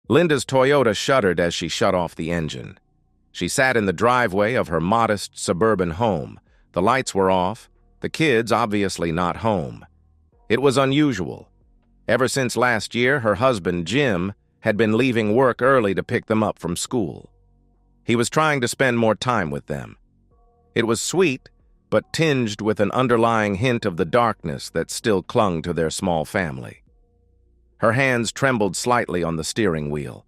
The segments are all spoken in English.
Linda's Toyota shuddered as she shut off the engine. She sat in the driveway of her modest suburban home. The lights were off, the kids obviously not home. It was unusual. Ever since last year, her husband, Jim, had been leaving work early to pick them up from school. He was trying to spend more time with them. It was sweet, but tinged with an underlying hint of the darkness that still clung to their small family. Her hands trembled slightly on the steering wheel.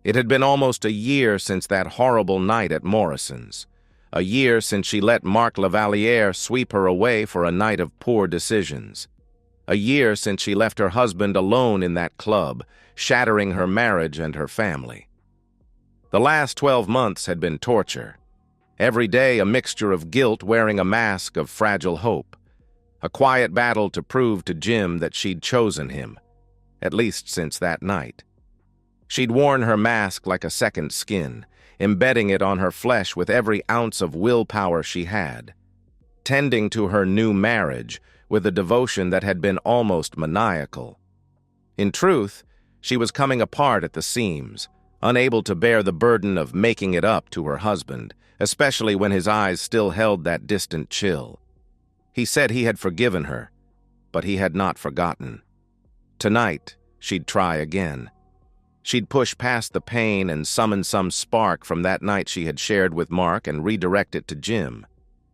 It had been almost a year since that horrible night at Morrison's, a year since she let Mark Lavaliere sweep her away for a night of poor decisions, a year since she left her husband alone in that club, shattering her marriage and her family. The last 12 months had been torture. Every day a mixture of guilt wearing a mask of fragile hope, a quiet battle to prove to Jim that she'd chosen him, at least since that night. She'd worn her mask like a second skin, embedding it on her flesh with every ounce of willpower she had, tending to her new marriage with a devotion that had been almost maniacal. In truth, she was coming apart at the seams, unable to bear the burden of making it up to her husband, especially when his eyes still held that distant chill. He said he had forgiven her, but he had not forgotten. Tonight, she'd try again. She'd push past the pain and summon some spark from that night she had shared with Mark and redirect it to Jim.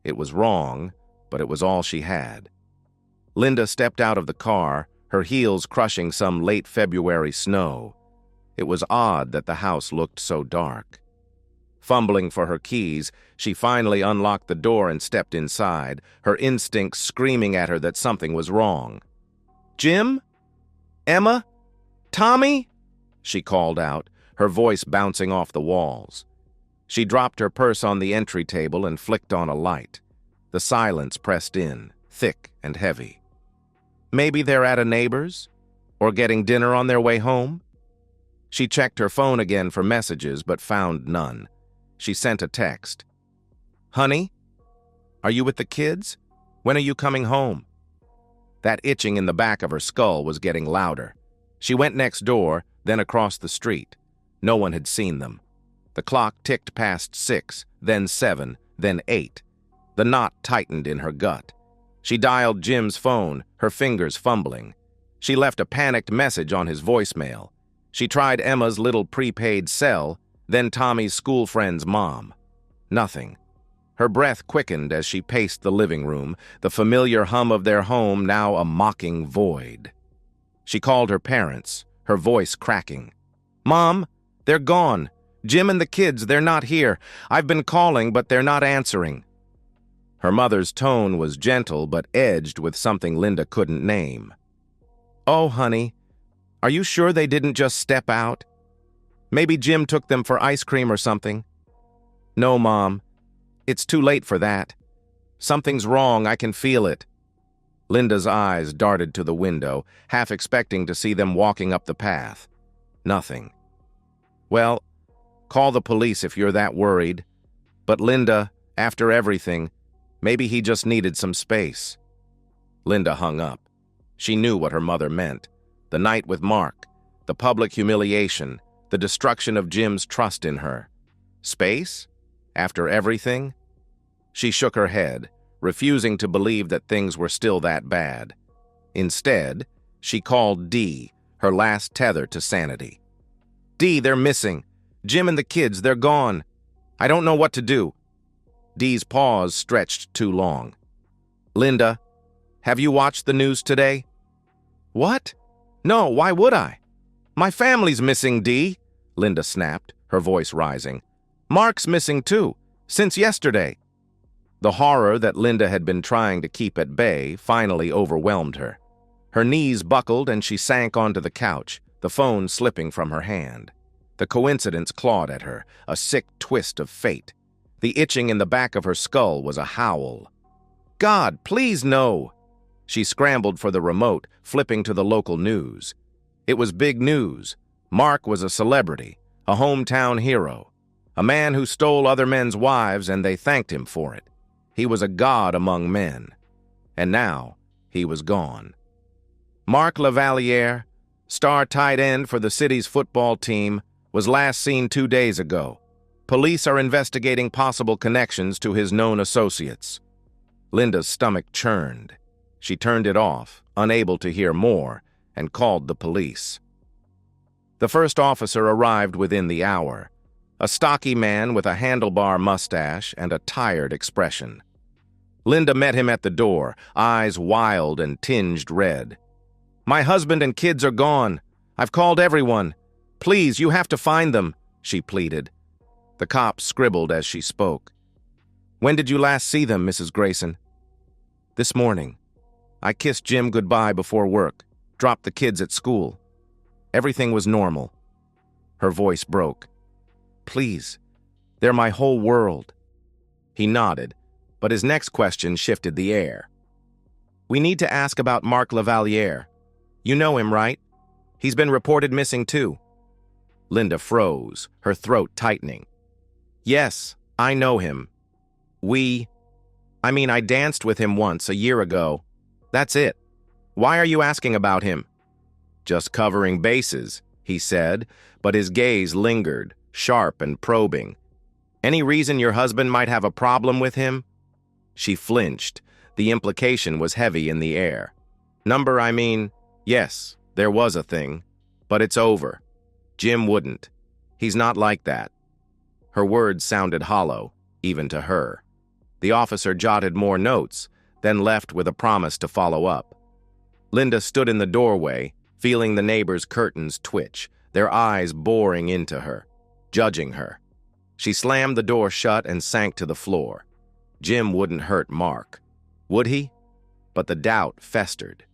It was wrong, but it was all she had. Linda stepped out of the car, her heels crushing some late February snow. It was odd that the house looked so dark. Fumbling for her keys, she finally unlocked the door and stepped inside, her instincts screaming at her that something was wrong. "Jim? Emma? Tommy?" she called out, her voice bouncing off the walls. She dropped her purse on the entry table and flicked on a light. The silence pressed in, thick and heavy. Maybe they're at a neighbor's? Or getting dinner on their way home? She checked her phone again for messages, but found none. She sent a text. "Honey? Are you with the kids? When are you coming home?" That itching in the back of her skull was getting louder. She went next door, then across the street. No one had seen them. The clock ticked past 6, then 7, then 8. The knot tightened in her gut. She dialed Jim's phone, her fingers fumbling. She left a panicked message on his voicemail. She tried Emma's little prepaid cell, then Tommy's school friend's mom. Nothing. Her breath quickened as she paced the living room, the familiar hum of their home now a mocking void. She called her parents, her voice cracking. "Mom, they're gone. Jim and the kids, they're not here. I've been calling, but they're not answering." Her mother's tone was gentle but edged with something Linda couldn't name. "Oh, honey, are you sure they didn't just step out? Maybe Jim took them for ice cream or something?" "No, Mom. It's too late for that. Something's wrong, I can feel it." Linda's eyes darted to the window, half expecting to see them walking up the path. Nothing. "Well, call the police if you're that worried. But Linda, after everything, maybe he just needed some space." Linda hung up. She knew what her mother meant. The night with Mark, the public humiliation, the destruction of Jim's trust in her. Space? After everything? She shook her head, refusing to believe that things were still that bad. Instead, she called Dee, her last tether to sanity. "Dee, they're missing. Jim and the kids, they're gone. I don't know what to do." Dee's pause stretched too long. "Linda, have you watched the news today?" "What? No, why would I? My family's missing, Dee," Linda snapped, her voice rising. "Mark's missing too, since yesterday." The horror that Linda had been trying to keep at bay finally overwhelmed her. Her knees buckled and she sank onto the couch, the phone slipping from her hand. The coincidence clawed at her, a sick twist of fate. The itching in the back of her skull was a howl. "God, please no!" She scrambled for the remote, flipping to the local news. It was big news. Mark was a celebrity, a hometown hero, a man who stole other men's wives and they thanked him for it. He was a god among men. And now, he was gone. Mark Lavaliere, Star tight end for the city's football team, was last seen 2 days ago. Police are investigating possible connections to his known associates. Linda's stomach churned. She turned it off, unable to hear more, and called the police. The first officer arrived within the hour, a stocky man with a handlebar mustache and a tired expression. Linda met him at the door, eyes wild and tinged red. "My husband and kids are gone. I've called everyone. Please, you have to find them," she pleaded. The cop scribbled as she spoke. "When did you last see them, Mrs. Grayson?" "This morning. I kissed Jim goodbye before work, dropped the kids at school. Everything was normal." Her voice broke. "Please, they're my whole world." He nodded, but his next question shifted the air. "We need to ask about Mark Lavaliere. You know him, right? He's been reported missing too." Linda froze, her throat tightening. "Yes, I know him. I danced with him once a year ago. That's it. Why are you asking about him?" "Just covering bases," he said, but his gaze lingered, sharp and probing. "Any reason your husband might have a problem with him?" She flinched. The implication was heavy in the air. Yes, there was a thing, but it's over. Jim wouldn't. He's not like that." Her words sounded hollow, even to her. The officer jotted more notes, then left with a promise to follow up. Linda stood in the doorway, feeling the neighbors' curtains twitch, their eyes boring into her, judging her. She slammed the door shut and sank to the floor. Jim wouldn't hurt Mark. Would he? But the doubt festered.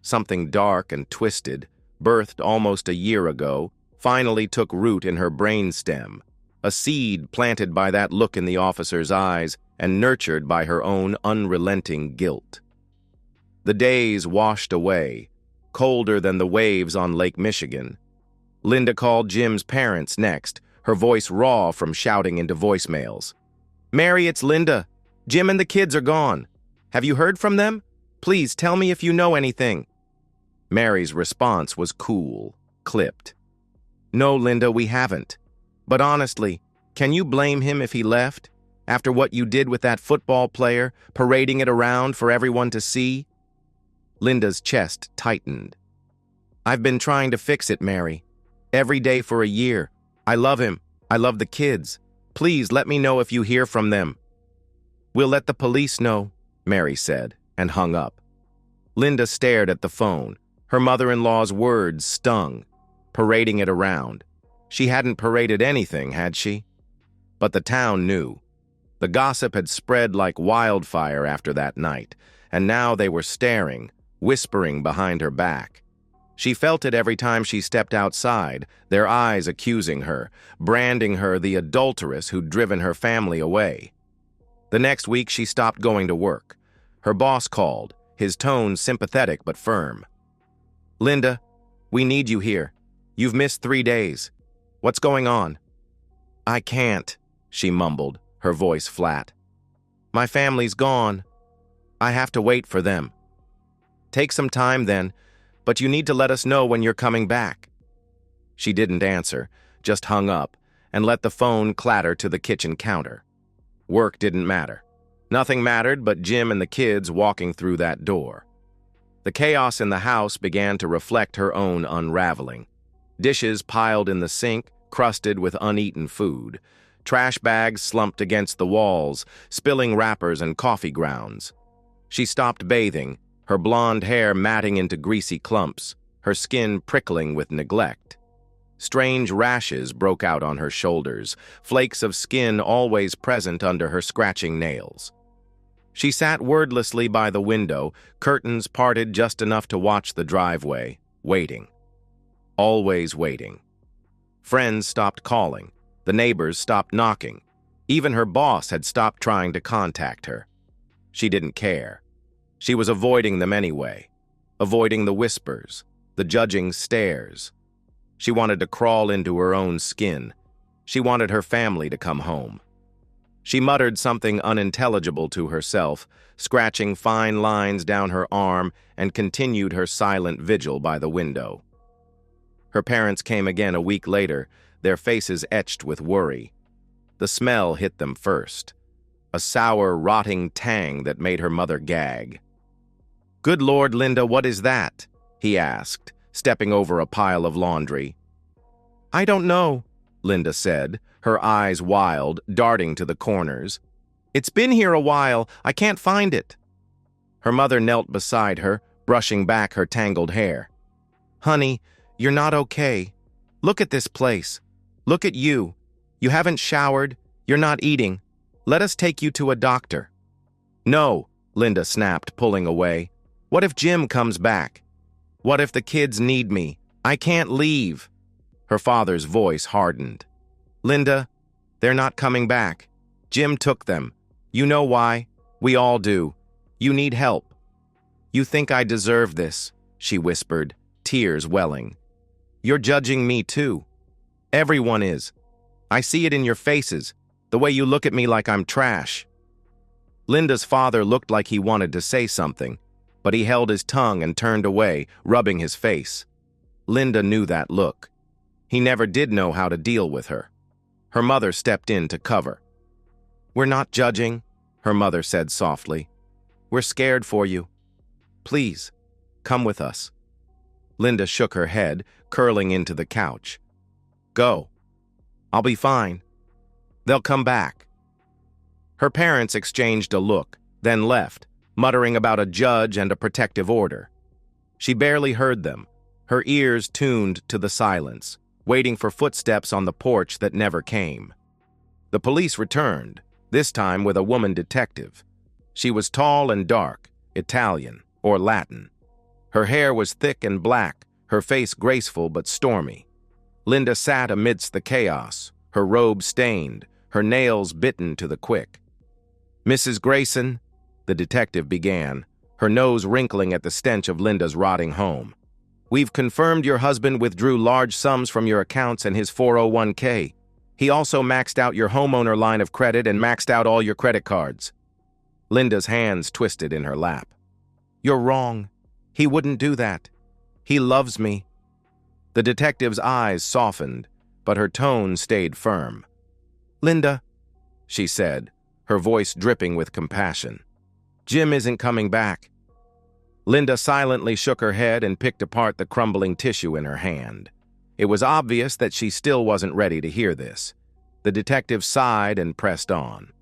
Something dark and twisted, birthed almost a year ago, finally took root in her brainstem, a seed planted by that look in the officer's eyes and nurtured by her own unrelenting guilt. The days washed away, colder than the waves on Lake Michigan. Linda called Jim's parents next, her voice raw from shouting into voicemails. "Mary, it's Linda. Jim and the kids are gone. Have you heard from them? Please tell me if you know anything." Mary's response was cool, clipped. "No, Linda, we haven't. But honestly, can you blame him if he left? After what you did with that football player, parading it around for everyone to see?" Linda's chest tightened. "I've been trying to fix it, Mary. Every day for a year. I love him. I love the kids. Please let me know if you hear from them." "We'll let the police know," Mary said, and hung up. Linda stared at the phone. Her mother-in-law's words stung, parading it around. She hadn't paraded anything, had she? But the town knew. The gossip had spread like wildfire after that night, and now they were staring, whispering behind her back. She felt it every time she stepped outside, their eyes accusing her, branding her the adulteress who'd driven her family away. The next week she stopped going to work. Her boss called, his tone sympathetic but firm. "Linda, we need you here. You've missed 3 days. What's going on?" "I can't," she mumbled, her voice flat. "My family's gone. I have to wait for them." "Take some time then, but you need to let us know when you're coming back." She didn't answer, just hung up, and let the phone clatter to the kitchen counter. Work didn't matter. Nothing mattered but Jim and the kids walking through that door. The chaos in the house began to reflect her own unraveling. Dishes piled in the sink, crusted with uneaten food. Trash bags slumped against the walls, spilling wrappers and coffee grounds. She stopped bathing, her blonde hair matting into greasy clumps, her skin prickling with neglect. Strange rashes broke out on her shoulders, flakes of skin always present under her scratching nails. She sat wordlessly by the window, curtains parted just enough to watch the driveway, waiting. Always waiting. Friends stopped calling. The neighbors stopped knocking. Even her boss had stopped trying to contact her. She didn't care. She was avoiding them anyway, avoiding the whispers, the judging stares. She wanted to crawl into her own skin. She wanted her family to come home. She muttered something unintelligible to herself, scratching fine lines down her arm, and continued her silent vigil by the window. Her parents came again a week later, their faces etched with worry. The smell hit them first, a sour, rotting tang that made her mother gag. "Good Lord, Linda, what is that?" he asked, stepping over a pile of laundry. "I don't know," Linda said, her eyes wild, darting to the corners. "It's been here a while. I can't find it." Her mother knelt beside her, brushing back her tangled hair. "Honey, you're not okay. Look at this place. Look at you. You haven't showered. You're not eating. Let us take you to a doctor." "No," Linda snapped, pulling away. "What if Jim comes back? What if the kids need me? I can't leave." Her father's voice hardened. "Linda, they're not coming back. Jim took them. You know why? We all do. You need help." "You think I deserve this," she whispered, tears welling. "You're judging me too. Everyone is. I see it in your faces, the way you look at me like I'm trash." Linda's father looked like he wanted to say something, but he held his tongue and turned away, rubbing his face. Linda knew that look. He never did know how to deal with her. Her mother stepped in to cover. "We're not judging," her mother said softly. "We're scared for you. Please, come with us." Linda shook her head, curling into the couch. "Go. I'll be fine. They'll come back." Her parents exchanged a look, then left, muttering about a judge and a protective order. She barely heard them, her ears tuned to the silence, waiting for footsteps on the porch that never came. The police returned, this time with a woman detective. She was tall and dark, Italian or Latin. Her hair was thick and black, her face graceful but stormy. Linda sat amidst the chaos, her robe stained, her nails bitten to the quick. "Mrs. Grayson," the detective began, her nose wrinkling at the stench of Linda's rotting home. "We've confirmed your husband withdrew large sums from your accounts and his 401k. He also maxed out your homeowner line of credit and maxed out all your credit cards." Linda's hands twisted in her lap. "You're wrong. He wouldn't do that. He loves me." The detective's eyes softened, but her tone stayed firm. "Linda," she said, her voice dripping with compassion, "Jim isn't coming back." Linda silently shook her head and picked apart the crumbling tissue in her hand. It was obvious that she still wasn't ready to hear this. The detective sighed and pressed on.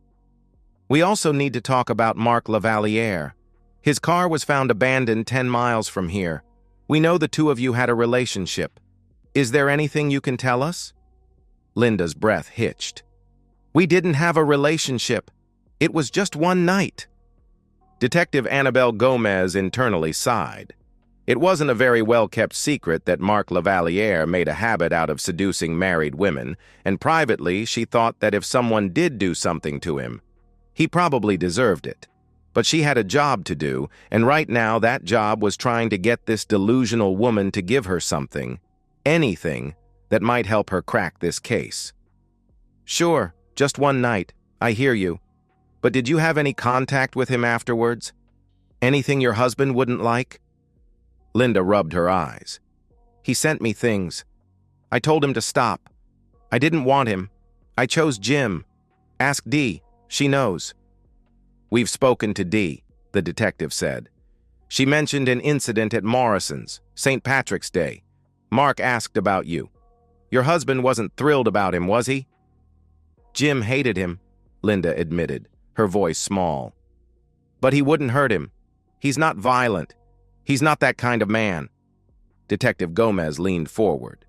"We also need to talk about Mark Lavaliere. His car was found abandoned 10 miles from here. We know the two of you had a relationship. Is there anything you can tell us?" Linda's breath hitched. "We didn't have a relationship. It was just one night." Detective Annabelle Gomez internally sighed. It wasn't a very well-kept secret that Mark Lavaliere made a habit out of seducing married women, and privately she thought that if someone did do something to him, he probably deserved it. But she had a job to do, and right now that job was trying to get this delusional woman to give her something, anything, that might help her crack this case. "Sure, just one night. I hear you. But did you have any contact with him afterwards? Anything your husband wouldn't like?" Linda rubbed her eyes. "He sent me things. I told him to stop. I didn't want him. I chose Jim. Ask Dee. She knows." "We've spoken to Dee," the detective said. "She mentioned an incident at Morrison's, St. Patrick's Day. Mark asked about you. Your husband wasn't thrilled about him, was he?" "Jim hated him," Linda admitted, her voice small. "But he wouldn't hurt him. He's not violent. He's not that kind of man." Detective Gomez leaned forward.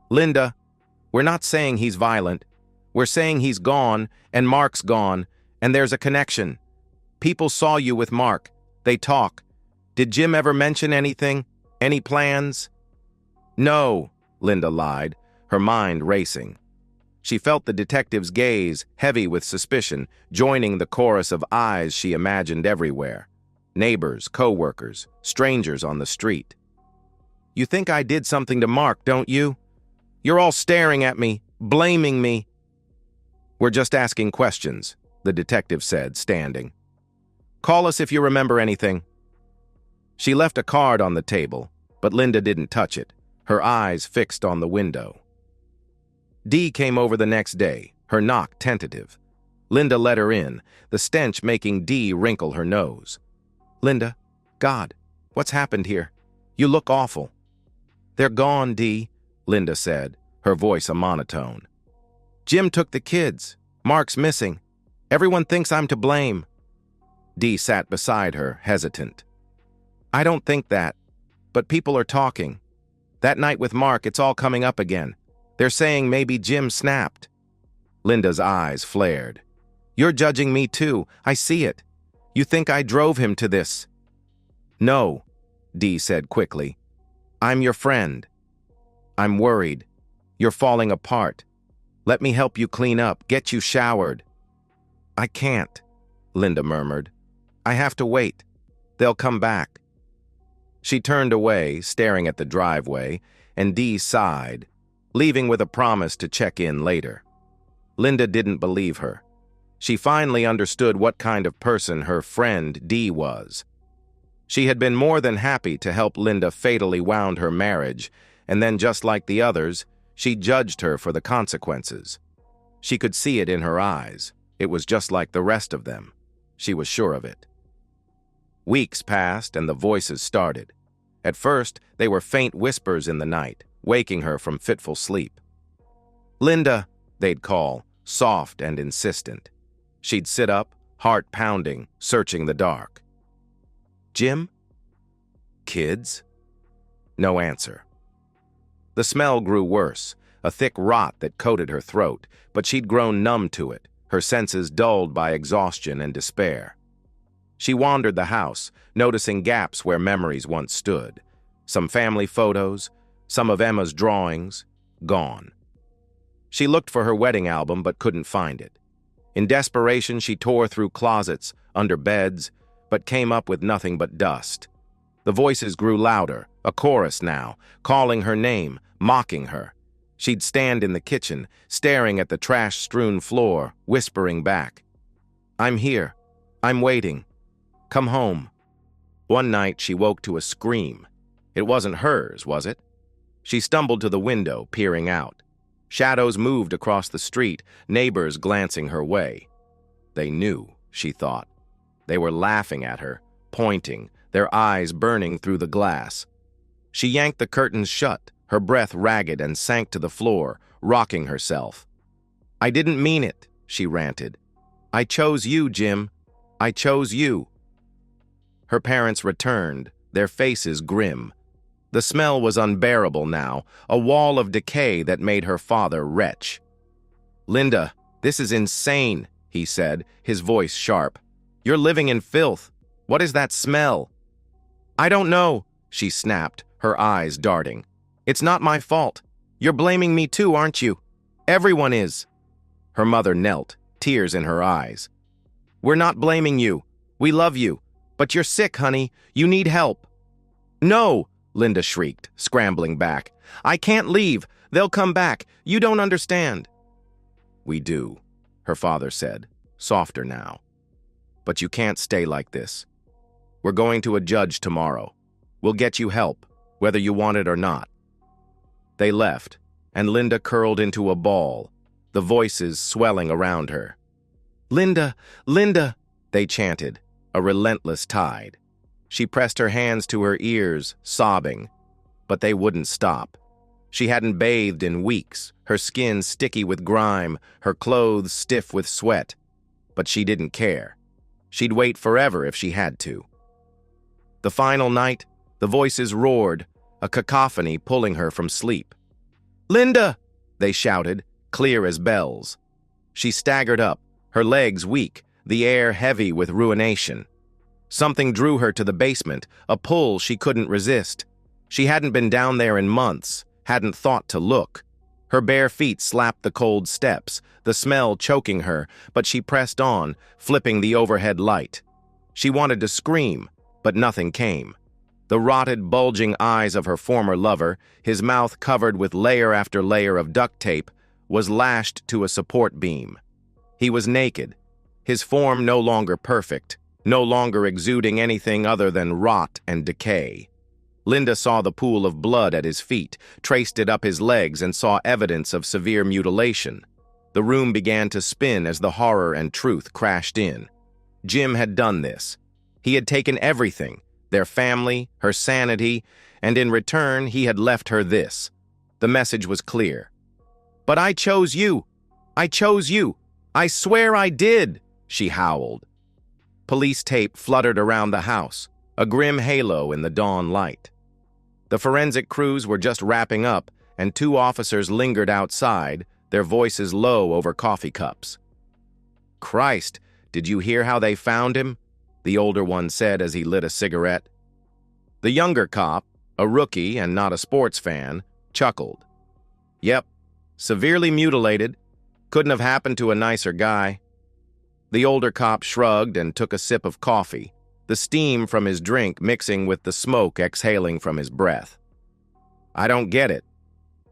"Linda, we're not saying he's violent. We're saying he's gone, and Mark's gone, and there's a connection. People saw you with Mark. They talk. Did Jim ever mention anything? Any plans?" "No," Linda lied, her mind racing. She felt the detective's gaze, heavy with suspicion, joining the chorus of eyes she imagined everywhere. Neighbors, co-workers, strangers on the street. "You think I did something to Mark, don't you? You're all staring at me, blaming me." "We're just asking questions," the detective said, standing. "Call us if you remember anything." She left a card on the table, but Linda didn't touch it. her eyes fixed on the window. Dee came over the next day, her knock tentative. Linda let her in, the stench making Dee wrinkle her nose. "Linda, God, what's happened here? You look awful." "They're gone, Dee," Linda said, her voice a monotone. "Jim took the kids. Mark's missing. Everyone thinks I'm to blame." Dee sat beside her, hesitant. "I don't think that, but people are talking. That night with Mark, it's all coming up again. They're saying maybe Jim snapped." Linda's eyes flared. "You're judging me too, I see it. You think I drove him to this." "No," Dee said quickly. "I'm your friend. I'm worried. You're falling apart. Let me help you clean up, get you showered." "I can't," Linda murmured. "I have to wait. They'll come back." She turned away, staring at the driveway, and Dee sighed, leaving with a promise to check in later. Linda didn't believe her. She finally understood what kind of person her friend Dee was. She had been more than happy to help Linda fatally wound her marriage, and then, just like the others, she judged her for the consequences. She could see it in her eyes. It was just like the rest of them. She was sure of it. Weeks passed, and the voices started. At first, they were faint whispers in the night, waking her from fitful sleep. "Linda," they'd call, soft and insistent. She'd sit up, heart pounding, searching the dark. "Jim? Kids?" No answer. The smell grew worse, a thick rot that coated her throat, but she'd grown numb to it, her senses dulled by exhaustion and despair. She wandered the house, noticing gaps where memories once stood. Some family photos, some of Emma's drawings, gone. She looked for her wedding album but couldn't find it. In desperation, she tore through closets, under beds, but came up with nothing but dust. The voices grew louder, a chorus now, calling her name, mocking her. She'd stand in the kitchen, staring at the trash-strewn floor, whispering back, "I'm here. I'm waiting. Come home." One night, she woke to a scream. It wasn't hers, was it? She stumbled to the window, peering out. Shadows moved across the street, neighbors glancing her way. They knew, she thought. They were laughing at her, pointing, their eyes burning through the glass. She yanked the curtains shut, her breath ragged, and sank to the floor, rocking herself. "I didn't mean it," she ranted. "I chose you, Jim. I chose you." Her parents returned, their faces grim. The smell was unbearable now, a wall of decay that made her father retch. "Linda, this is insane," he said, his voice sharp. "You're living in filth. What is that smell?" "I don't know," she snapped, her eyes darting. "It's not my fault. You're blaming me too, aren't you? Everyone is." Her mother knelt, tears in her eyes. "We're not blaming you. We love you. But you're sick, honey. You need help." "No!" Linda shrieked, scrambling back. "I can't leave. They'll come back. You don't understand." "We do," her father said, softer now. "But you can't stay like this. We're going to a judge tomorrow. We'll get you help, whether you want it or not." They left, and Linda curled into a ball, the voices swelling around her. "Linda, Linda," they chanted, a relentless tide. She pressed her hands to her ears, sobbing, but they wouldn't stop. She hadn't bathed in weeks, her skin sticky with grime, her clothes stiff with sweat. But she didn't care. She'd wait forever if she had to. The final night, the voices roared, a cacophony pulling her from sleep. "Linda!" they shouted, clear as bells. She staggered up, her legs weak, the air heavy with ruination. Something drew her to the basement, a pull she couldn't resist. She hadn't been down there in months, hadn't thought to look. Her bare feet slapped the cold steps, the smell choking her, but she pressed on, flipping the overhead light. She wanted to scream, but nothing came. The rotted, bulging eyes of her former lover, his mouth covered with layer after layer of duct tape, was lashed to a support beam. He was naked, his form no longer perfect, no longer exuding anything other than rot and decay. Linda saw the pool of blood at his feet, traced it up his legs, and saw evidence of severe mutilation. The room began to spin as the horror and truth crashed in. Jim had done this. He had taken everything, their family, her sanity, and in return he had left her this. The message was clear. "But I chose you! I chose you! I swear I did!" she howled. Police tape fluttered around the house, a grim halo in the dawn light. The forensic crews were just wrapping up, and 2 officers lingered outside, their voices low over coffee cups. "Christ, did you hear how they found him?" the older one said as he lit a cigarette. The younger cop, a rookie and not a sports fan, chuckled. "Yep, severely mutilated. Couldn't have happened to a nicer guy." The older cop shrugged and took a sip of coffee, the steam from his drink mixing with the smoke exhaling from his breath. "I don't get it.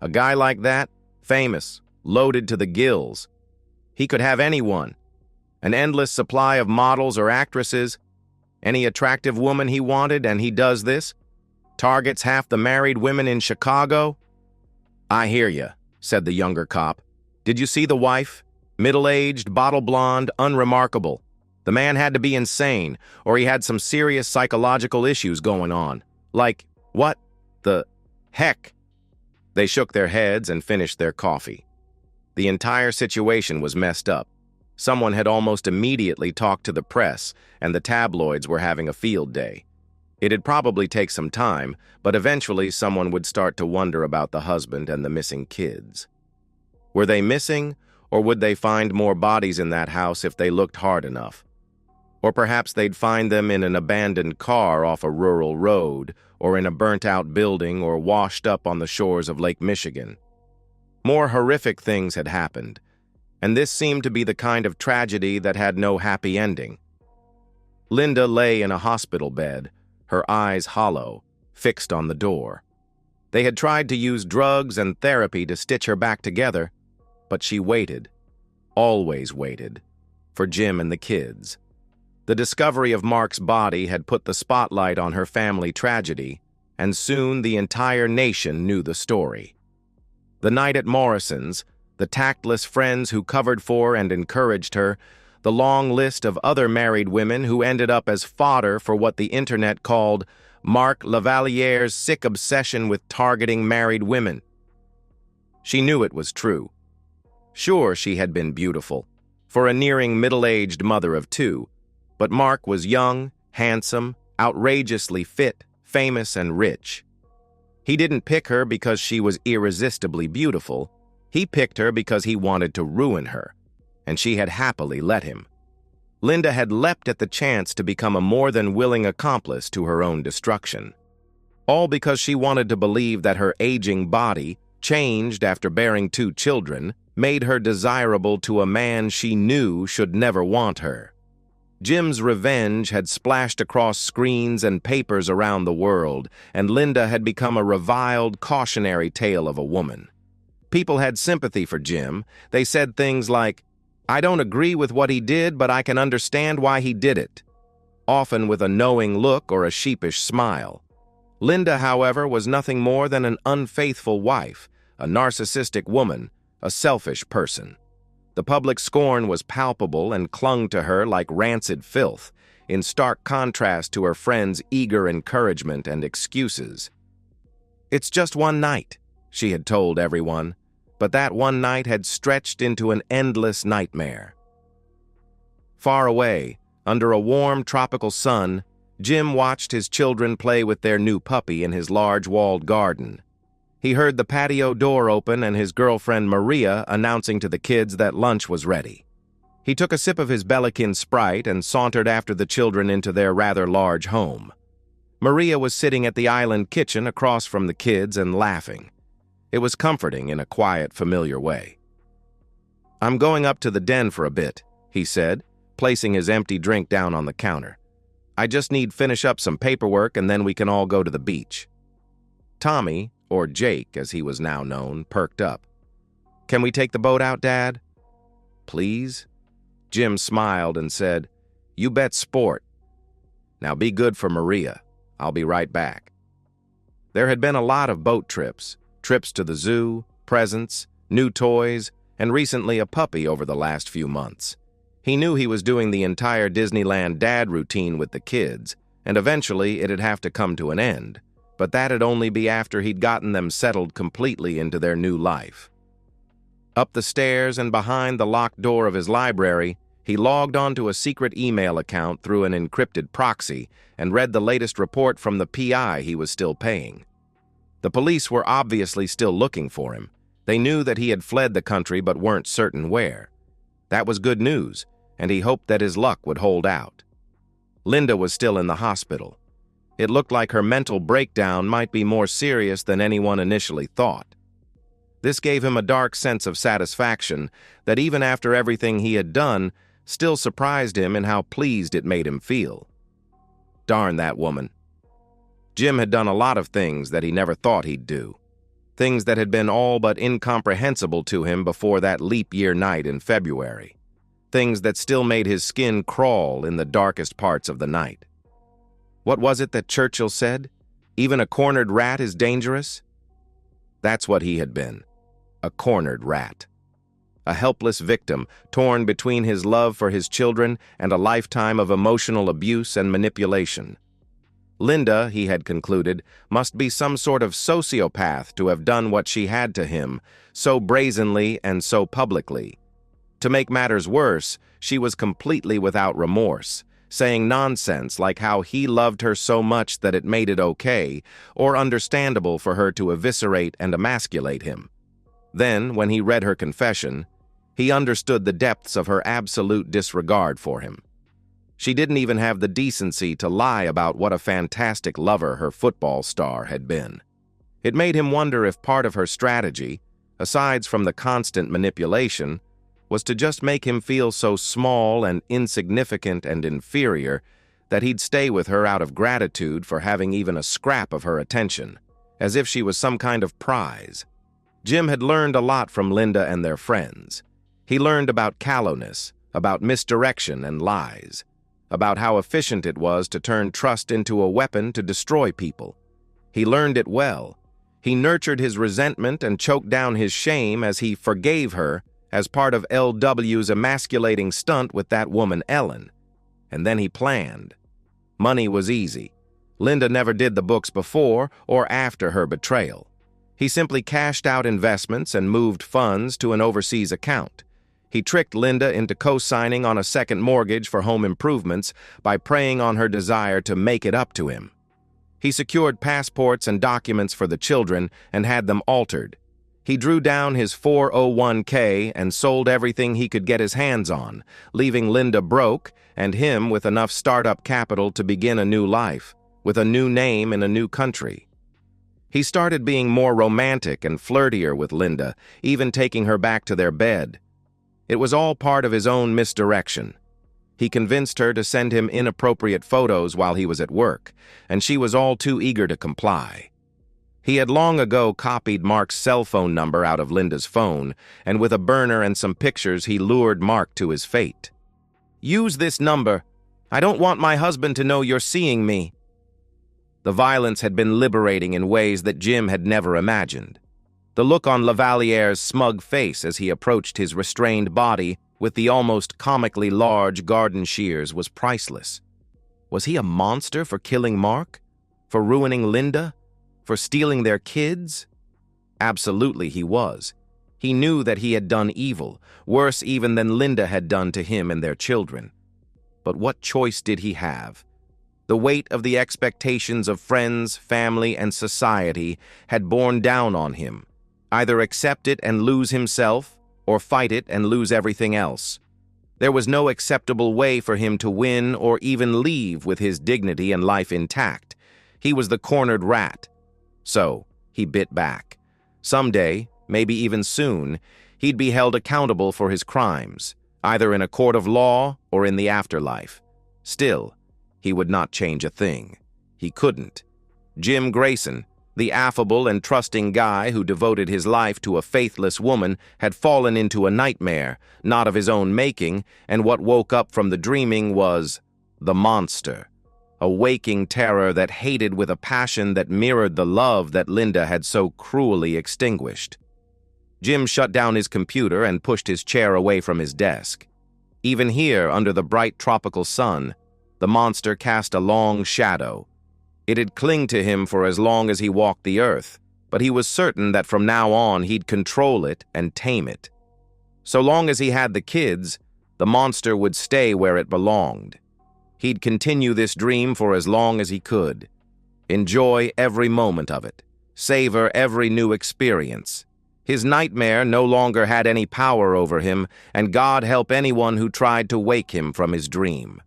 A guy like that, famous, loaded to the gills. He could have anyone. An endless supply of models or actresses. Any attractive woman he wanted, and he does this? Targets half the married women in Chicago?" "I hear you," said the younger cop. "Did you see the wife? Middle-aged, bottle blonde, unremarkable. The man had to be insane, or he had some serious psychological issues going on. Like, what the heck?" They shook their heads and finished their coffee. The entire situation was messed up. Someone had almost immediately talked to the press, and the tabloids were having a field day. It'd probably take some time, but eventually someone would start to wonder about the husband and the missing kids. Were they missing, or would they find more bodies in that house if they looked hard enough? Or perhaps they'd find them in an abandoned car off a rural road, or in a burnt-out building, or washed up on the shores of Lake Michigan. More horrific things had happened, and this seemed to be the kind of tragedy that had no happy ending. Linda lay in a hospital bed, her eyes hollow, fixed on the door. They had tried to use drugs and therapy to stitch her back together, but she waited, always waited, for Jim and the kids. The discovery of Mark's body had put the spotlight on her family tragedy, and soon the entire nation knew the story. The night at Morrison's, the tactless friends who covered for and encouraged her, the long list of other married women who ended up as fodder for what the internet called Mark Lavaliere's sick obsession with targeting married women. She knew it was true. Sure, she had been beautiful, for a nearing middle-aged mother of 2, but Mark was young, handsome, outrageously fit, famous, and rich. He didn't pick her because she was irresistibly beautiful. He picked her because he wanted to ruin her, and she had happily let him. Linda had leapt at the chance to become a more than willing accomplice to her own destruction. All because she wanted to believe that her aging body, changed after bearing 2 children, made her desirable to a man she knew should never want her. Jim's revenge had splashed across screens and papers around the world, and Linda had become a reviled, cautionary tale of a woman. People had sympathy for Jim. They said things like, "I don't agree with what he did, but I can understand why he did it," often with a knowing look or a sheepish smile. Linda, however, was nothing more than an unfaithful wife, a narcissistic woman, a selfish person. The public scorn was palpable and clung to her like rancid filth, in stark contrast to her friends' eager encouragement and excuses. "It's just one night," she had told everyone, but that one night had stretched into an endless nightmare. Far away, under a warm tropical sun, Jim watched his children play with their new puppy in his large walled garden. He heard the patio door open and his girlfriend Maria announcing to the kids that lunch was ready. He took a sip of his Belikin Sprite and sauntered after the children into their rather large home. Maria was sitting at the island kitchen across from the kids and laughing. It was comforting in a quiet, familiar way. "I'm going up to the den for a bit," he said, placing his empty drink down on the counter. "I just need finish up some paperwork and then we can all go to the beach." Tommy, or Jake as he was now known, perked up. "Can we take the boat out, Dad?" "Please?" Jim smiled and said, "You bet sport. Now be good for Maria. I'll be right back." There had been a lot of boat trips, trips to the zoo, presents, new toys, and recently a puppy over the last few months. He knew he was doing the entire Disneyland dad routine with the kids, and eventually it'd have to come to an end, but that'd only be after he'd gotten them settled completely into their new life. Up the stairs and behind the locked door of his library, he logged onto a secret email account through an encrypted proxy and read the latest report from the PI he was still paying. The police were obviously still looking for him. They knew that he had fled the country but weren't certain where. That was good news, and he hoped that his luck would hold out. Linda was still in the hospital. It looked like her mental breakdown might be more serious than anyone initially thought. This gave him a dark sense of satisfaction that even after everything he had done, still surprised him in how pleased it made him feel. Darn that woman. Jim had done a lot of things that he never thought he'd do. Things that had been all but incomprehensible to him before that leap year night in February. Things that still made his skin crawl in the darkest parts of the night. What was it that Churchill said? Even a cornered rat is dangerous? That's what he had been. A cornered rat. A helpless victim, torn between his love for his children and a lifetime of emotional abuse and manipulation. Linda, he had concluded, must be some sort of sociopath to have done what she had to him, so brazenly and so publicly. To make matters worse, she was completely without remorse, saying nonsense like how he loved her so much that it made it okay, or understandable for her to eviscerate and emasculate him. Then, when he read her confession, he understood the depths of her absolute disregard for him. She didn't even have the decency to lie about what a fantastic lover her football star had been. It made him wonder if part of her strategy, aside from the constant manipulation, was to just make him feel so small and insignificant and inferior that he'd stay with her out of gratitude for having even a scrap of her attention, as if she was some kind of prize. Jim had learned a lot from Linda and their friends. He learned about callousness, about misdirection and lies, about how efficient it was to turn trust into a weapon to destroy people. He learned it well. He nurtured his resentment and choked down his shame as he forgave her as part of LW's emasculating stunt with that woman Ellen. And then he planned. Money was easy. Linda never did the books before or after her betrayal. He simply cashed out investments and moved funds to an overseas account. He tricked Linda into co-signing on a second mortgage for home improvements by preying on her desire to make it up to him. He secured passports and documents for the children and had them altered. He drew down his 401k and sold everything he could get his hands on, leaving Linda broke and him with enough startup capital to begin a new life, with a new name in a new country. He started being more romantic and flirtier with Linda, even taking her back to their bed. It was all part of his own misdirection. He convinced her to send him inappropriate photos while he was at work, and she was all too eager to comply. He had long ago copied Mark's cell phone number out of Linda's phone, and with a burner and some pictures he lured Mark to his fate. "Use this number. I don't want my husband to know you're seeing me." The violence had been liberating in ways that Jim had never imagined. The look on Lavaliere's smug face as he approached his restrained body with the almost comically large garden shears was priceless. Was he a monster for killing Mark? For ruining Linda? For stealing their kids? Absolutely he was. He knew that he had done evil, worse even than Linda had done to him and their children. But what choice did he have? The weight of the expectations of friends, family, and society had borne down on him. Either accept it and lose himself, or fight it and lose everything else. There was no acceptable way for him to win or even leave with his dignity and life intact. He was the cornered rat. So, he bit back. Someday, maybe even soon, he'd be held accountable for his crimes, either in a court of law or in the afterlife. Still, he would not change a thing. He couldn't. Jim Grayson, the affable and trusting guy who devoted his life to a faithless woman, had fallen into a nightmare, not of his own making, and what woke up from the dreaming was the monster. a waking terror that hated with a passion that mirrored the love that Linda had so cruelly extinguished. Jim shut down his computer and pushed his chair away from his desk. Even here, under the bright tropical sun, the monster cast a long shadow. It'd cling to him for as long as he walked the earth, but he was certain that from now on he'd control it and tame it. So long as he had the kids, the monster would stay where it belonged. He'd continue this dream for as long as he could. Enjoy every moment of it. Savor every new experience. His nightmare no longer had any power over him, and God help anyone who tried to wake him from his dream.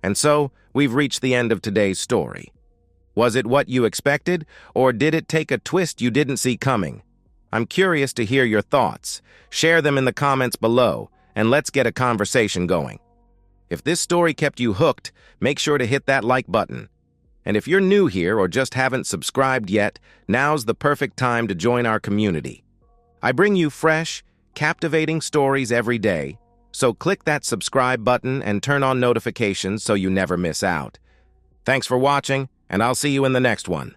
And so, we've reached the end of today's story. Was it what you expected, or did it take a twist you didn't see coming? I'm curious to hear your thoughts. Share them in the comments below, and let's get a conversation going. If this story kept you hooked, make sure to hit that like button. And if you're new here or just haven't subscribed yet, now's the perfect time to join our community. I bring you fresh, captivating stories every day, so click that subscribe button and turn on notifications so you never miss out. Thanks for watching, and I'll see you in the next one.